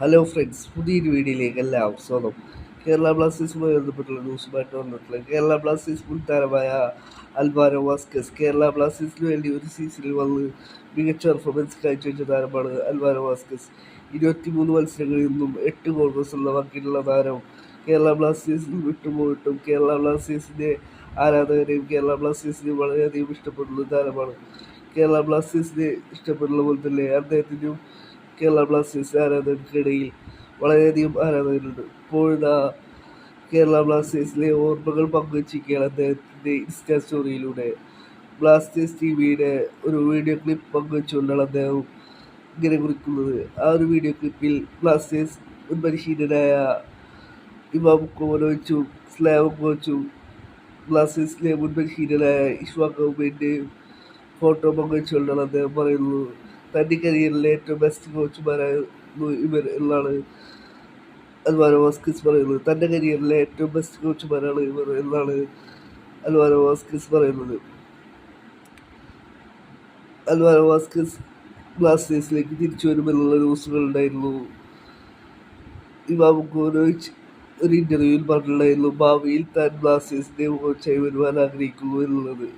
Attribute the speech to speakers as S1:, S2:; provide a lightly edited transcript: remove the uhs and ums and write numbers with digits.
S1: Hello friends, പുതിയൊരു വീഡിയോയിലേക്ക് എല്ലാവർക്കും സ്വാഗതം. കേരള ബ്ലാസ്റ്റേഴ്സുമായി ബന്ധപ്പെട്ടുള്ള ന്യൂസുമായിട്ട് വന്നിട്ടുള്ളത് കേരള ബ്ലാസ്റ്റേഴ്സ് മുൻ താരമായ അൽവാരോ വാസ്കസ് കേരള ബ്ലാസ്റ്റേഴ്സിന് വേണ്ടി ഒരു സീസണിൽ വന്ന് മികച്ച പെർഫോമൻസ് കാഴ്ചവെച്ച താരമാണ് അൽവാരോ വാസ്കസ്. 23 മത്സരങ്ങളിൽ നിന്നും 8 ഗോൾ സ്വന്തമാക്കിയിട്ടുള്ള താരം കേരള ബ്ലാസ്റ്റേഴ്സിൽ വിട്ടുപോയിട്ടും കേരള ബ്ലാസ്റ്റേഴ്സിൻ്റെ ആരാധകരെയും കേരള ബ്ലാസ്റ്റേഴ്സിനെ വളരെയധികം ഇഷ്ടപ്പെടുന്ന താരമാണ്. കേരള ബ്ലാസ്റ്റേഴ്സിനെ ഇഷ്ടപ്പെടുന്ന പോലെ തന്നെ അദ്ദേഹത്തിനും കേരള ബ്ലാസ്റ്റേഴ്സ് ആരാധകർക്കിടയിൽ വളരെയധികം ആരാധകരുണ്ട്. ഇപ്പോഴിതാ കേരള ബ്ലാസ്റ്റേഴ്സിലെ ഓർമ്മകൾ പങ്കുവച്ചിരിക്കുകയാണ് അദ്ദേഹത്തിൻ്റെ ഇൻസ്റ്റാ സ്റ്റോറിയിലൂടെ. ബ്ലാസ്റ്റേഴ്സ് ടിവിയുടെ ഒരു വീഡിയോ ക്ലിപ്പ് പങ്കുവച്ചുകൊണ്ടാണ് അദ്ദേഹം ഇങ്ങനെ കുറിക്കുന്നത്. ആ ഒരു വീഡിയോ ക്ലിപ്പിൽ ബ്ലാസ്റ്റേഴ്സ് മുൻ പരിശീലകനായ ഇമാം കോവനോവിച്ചും സ്ലാവും കോച്ചും ബ്ലാസ്റ്റേഴ്സിലെ മുൻ പരിശീലകനായ ഇഷ്വാഖ് ഔബേൻ്റെയും ഫോട്ടോ പങ്കുവച്ചുകൊണ്ടാണ് അദ്ദേഹം പറയുന്നത്. തൻ്റെ കരിയറിലെ ഏറ്റവും ബെസ്റ്റ് കോച്ചുമാരായിരുന്നു ഇവർ എന്നാണ് അൽവാരോ വാസ്കസ് പറയുന്നത്. തൻ്റെ കരിയറിലെ ഏറ്റവും ബെസ്റ്റ് കോച്ചുമാരാണ് ഇവർ എന്നാണ് അൽവാരോ വാസ്കസ് പറയുന്നത്. അൽവാരോ വാസ്കസ് ബ്ലാസ്റ്റേഴ്സിലേക്ക് തിരിച്ചു വരുമെന്നുള്ള ന്യൂസുകൾ ഉണ്ടായിരുന്നു. ഇമാം കോവനോവിച്ച് ഒരു ഇൻ്റർവ്യൂവിൽ പറഞ്ഞിട്ടുണ്ടായിരുന്നു ഭാവിയിൽ താൻ ബ്ലാസ്റ്റേഴ്സിൻ്റെ കോച്ചായി വരുവാൻ ആഗ്രഹിക്കുന്നു എന്നുള്ളത്.